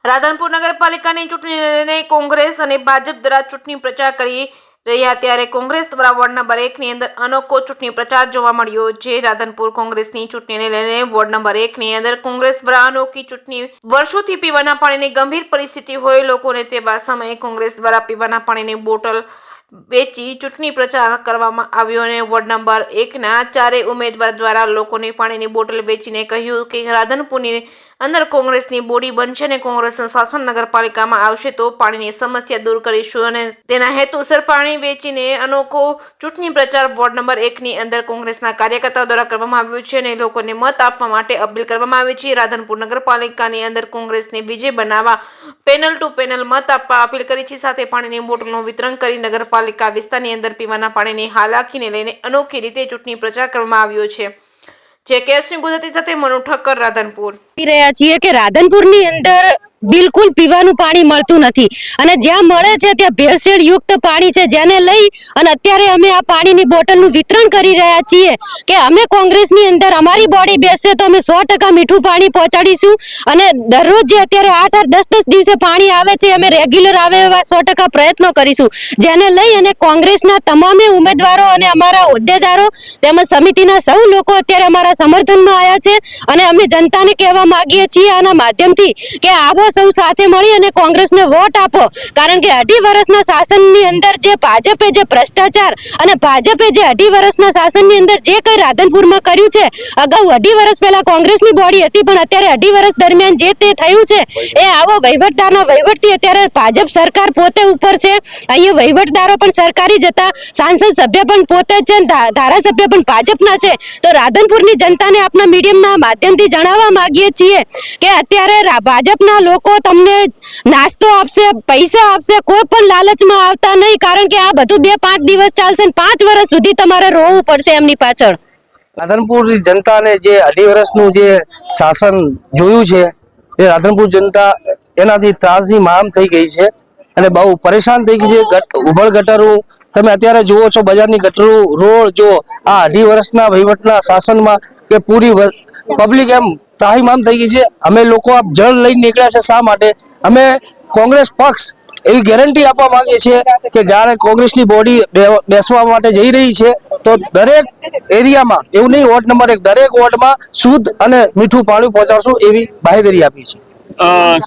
રાધનપુર નગરપાલિકાની ચૂંટણીને લઈને કોંગ્રેસ અને ભાજપ દ્વારા ચૂંટણી પ્રચાર કરી રહ્યા ત્યારે કોંગ્રેસ દ્વારા વોર્ડ નંબર 1 ની અંદર અનોખો ચૂંટણી પ્રચાર જોવા મળ્યો છે। રાધનપુર કોંગ્રેસની ચૂંટણીને લઈને વોર્ડ નંબર 1 ની અંદર કોંગ્રેસ દ્વારા અનોખી ચૂંટણી વર્ષોથી પીવાના પાણીની ગંભીર પરિસ્થિતિ હોય લોકોને તેવા સમયે કોંગ્રેસ દ્વારા પીવાના પાણીની બોટલ વેચી ચૂંટણી પ્રચાર કરવામાં આવ્યો અને વોર્ડ નંબર 1 ના ચારેય ઉમેદવાર દ્વારા લોકોને પાણીની બોટલ વેચીને કહ્યું કે રાધનપુરની અંદર કોંગ્રેસની બોડી બનશે અને કોંગ્રેસનું શાસન નગરપાલિકામાં આવશે તો પાણીની સમસ્યા દૂર કરીશું અને તેના હેતુસર પાણી વેચીને અનોખો ચૂંટણી પ્રચાર વોર્ડ નંબર 1 ની અંદર કોંગ્રેસના કાર્યકર્તાઓ દ્વારા કરવામાં આવ્યો છે અને લોકોને મત આપવા માટે અપીલ કરવામાં આવી છે। રાધનપુર નગરપાલિકાની અંદર કોંગ્રેસને વિજય બનાવવા પેનલ ટુ પેનલ મત આપવા અપીલ કરી છે। સાથે પાણીની બોટલનું વિતરણ કરી નગરપાલિકા વિસ્તારની અંદર પીવાના પાણીની હાલાકીને લઈને અનોખી રીતે ચૂંટણી પ્રચાર કરવામાં આવ્યો છે। જે કેસની ગુજરાતી સાથે મનુ ઠક્કર રાધનપુર રહ્યા છીએ કે રાધનપુરની અંદર બિલકુલ પીવાનું પાણી મળતું નથી અને જ્યાં મળે છે ત્યાં ભેળસેળ યુક્ત પાણી છે, જેને લઈ અને અત્યારે અમે આ પાણીની બોટલનું વિતરણ કરી રહ્યા છીએ કે અમે કોંગ્રેસની અંદર અમારી બોડી બેસશે તો અમે 100% મીઠું પાણી પહોંચાડીશું અને દરરોજ જે અત્યારે 8-10 દિવસે પાણી આવે છે અમે રેગ્યુલર આવે એવા 100% પ્રયત્નો કરીશું, જેને લઈ અને કોંગ્રેસના તમામે ઉમેદવારો અને અમારા હોદ્દેદારો તેમજ સમિતિના સૌ લોકો અત્યારે અમારા સમર્થનમાં આવ્યા છે અને અમે જનતાને કહેવા માંગીએ છીએ આના માધ્યમથી કે આવો સૌ સાથે મળી અને કોંગ્રેસને વોટ આપો, કારણ કે 2.5 વર્ષના શાસનની અંદર જે ભાજપે જે ભ્રષ્ટાચાર અને ભાજપે જે 2.5 વર્ષના શાસનની અંદર જે કંઈ રાધનપુરમાં કર્યું છે, અગાઉ 2.5 વર્ષ પહેલા કોંગ્રેસની બોડી હતી પણ અત્યારે 2.5 વર્ષ દરમિયાન જે તે થયું છે એ આવો વહીવટદારના વહીવટથી અત્યારે ભાજપ સરકાર પોતે ઉપર છે। અહીંયા વહીવટદારો પણ સરકારી જતા, સાંસદ સભ્ય પણ પોતે છે, ધારાસભ્ય પણ ભાજપના છે। તો રાધનપુરની જનતાને આપના મીડિયમના માધ્યમથી જણાવવા માંગીએ છીએ કે અત્યારે ભાજપના લોકો તમને નાસ્તો આપશે, પૈસા આપશે, કોઈ પણ લાલચમાં આવતા નહીં, કારણ કે આ બધું 2-5 દિવસ ચાલશે અને 5 વર્ષ સુધી તમારે રોવું પડશે એમની પાછળ। રાધનપુર જનતાને જે 2.5 વર્ષનું જે શાસન જોયું છે એ રાધનપુર જનતા એનાથી ત્રાસી મામ થઈ ગઈ છે અને બહુ પરેશાન થઈ ગઈ છે। ઉભળ ગટરો તમે અત્યારે જુઓ છો, બજારની ગટરો, રોડ જો આ 2.5 વર્ષના વહીવટના શાસનમાં કે પૂરી પબ્લિક એમ ત્રાહિમામ થઈ ગઈ છે। અમે લોકો આ જળ લઈને નીકળ્યા છે, શા માટે? અમે કોંગ્રેસ પક્ષ એવી ગેરંટી આપવા માંગીએ છીએ કે જ્યારે કોંગ્રેસની બોડી બેસવા માટે જઈ રહી છે તો દરેક એરિયામાં, એવું નહીં વોર્ડ નંબર 1, દરેક વોર્ડમાં શુદ્ધ અને મીઠું પાણી પહોંચાડશું એવી બાહેધરી આપી છે।